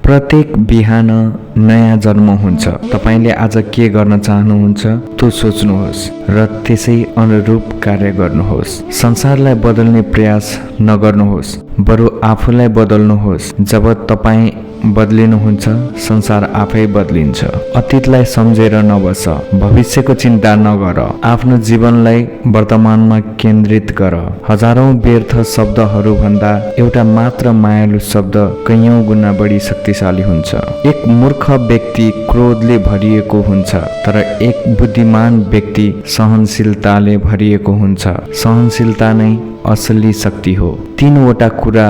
प्रत्येक बिहान नयाँ जन्म हुन्छ। तपाईले आज के गर्न चाहनुहुन्छ त्यो सोच्नुहोस् र त्यसै अनुरूप कार्य गर्नुहोस्। संसारलाई बदल्ने प्रयास नगर्नुहोस्, बरु आफूलाई बदल्नुहोस्। जब तपाईँ बदलिनुहुन्छ, संसार आफै बदलिन्छ। अतीतलाई सम्झेर नबस, भविष्यको चिन्ता नगर, आफ्नो जीवनलाई वर्तमानमा केन्द्रित गर। हजारौं व्यर्थ शब्दहरू भन्दा एउटा मात्र मायालु शब्द कैयौं गुना बढी शक्तिशाली हुन्छ। एक मूर्ख व्यक्ति क्रोधले भरिएको हुन्छ, तर एक बुद्धिमान व्यक्ति सहनशीलताले भरिएको हुन्छ। सहनशीलता नै असली शक्ति हो। तीनवटा कुरा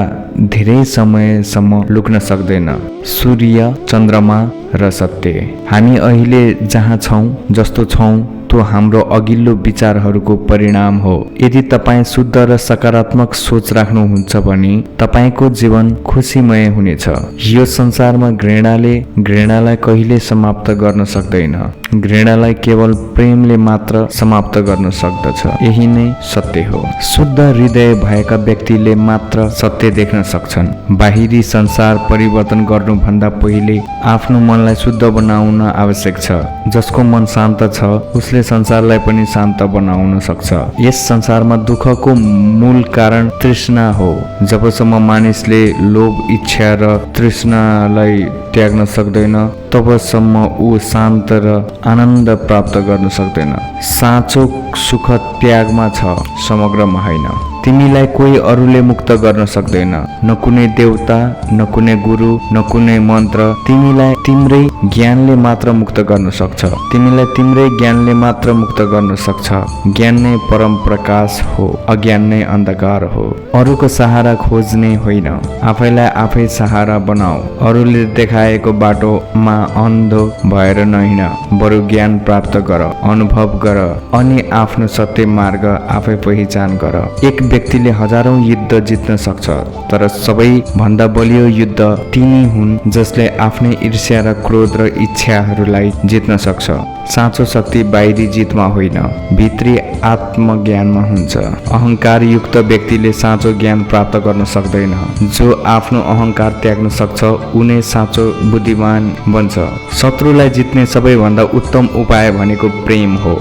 धेरै समयसम्म लुक्न सक्दैन: सूर्य, चन्द्रमा र सत्य। हामी अहिले जहाँ छौं, जस्तो छौं, त्यो हाम्रो अघिल्लो विचारहरूको परिणाम हो। यदि तपाईँ शुद्ध र सकारात्मक सोच राख्नुहुन्छ भने तपाईको जीवन खुशीमय हुनेछ। यो संसारमा घृणालाई कहिले समाप्त गर्न सक्दैन। घृणालाई केवल प्रेमले मात्र समाप्त गर्न सक्दछ। यही नै सत्य हो। शुद्ध हृदय भएका व्यक्तिले मात्र सत्य देख्न सक्छन्। बाहिरी संसार परिवर्तन गर्नुभन्दा पहिले आफ्नो मनलाई शुद्ध बनाउन आवश्यक छ। जसको मन शान्त छ, उसले संसारलाई पनि शान्त बनाउन सक्छ। यस संसारमा दुःखको मूल कारण तृष्णा हो। जबसम्म मानिसले लोभ, इच्छा र तृष्णालाई त्याग्न सक्दैन, तबसम्म ऊ शान्त र आनन्द प्राप्त गर्न सक्दैन। साँचो सुख त्यागमा छ, समग्रमा होइन। तिमीलाई कोही अरूले मुक्त गर्न सक्दैन, न कुनै देवता, न कुनै गुरु, न कुनै मन्त्र। तिमीलाई तिम्रै ज्ञानले मात्र मुक्त गर्न सक्छ। तिमीलाई तिम्रै ज्ञानले मात्र मुक्त गर्न सक्छ। ज्ञान नै परम प्रकाश हो, अज्ञान नै अन्धकार हो। अरूको सहारा खोज्ने होइन, आफैलाई आफै सहारा बनाऊ। अरूले देखाएको बाटोमा अन्धो भएर नहिँड, बरु ज्ञान प्राप्त गर, अनुभव गर अनि आफ्नो सत्य मार्ग आफै पहिचान गर। एक व्यक्तिले हजारौं युद्ध जित्न सक्छ, तर सबैभन्दा बलियो युद्ध तिनी हुन् जसले आफ्नै ईर्ष्या र क्रोध र इच्छाहरूलाई जित्न सक्छ। साँचो शक्ति बाहिरी जितमा होइन, भित्री आत्मज्ञानमा हुन्छ। अहंकार युक्त व्यक्तिले साँचो ज्ञान प्राप्त गर्न सक्दैन। जो आफ्नो अहंकार त्याग्न सक्छ, उनी साँचो बुद्धिमान बन्छ। शत्रुलाई जित्ने सबैभन्दा उत्तम उपाय भनेको प्रेम हो।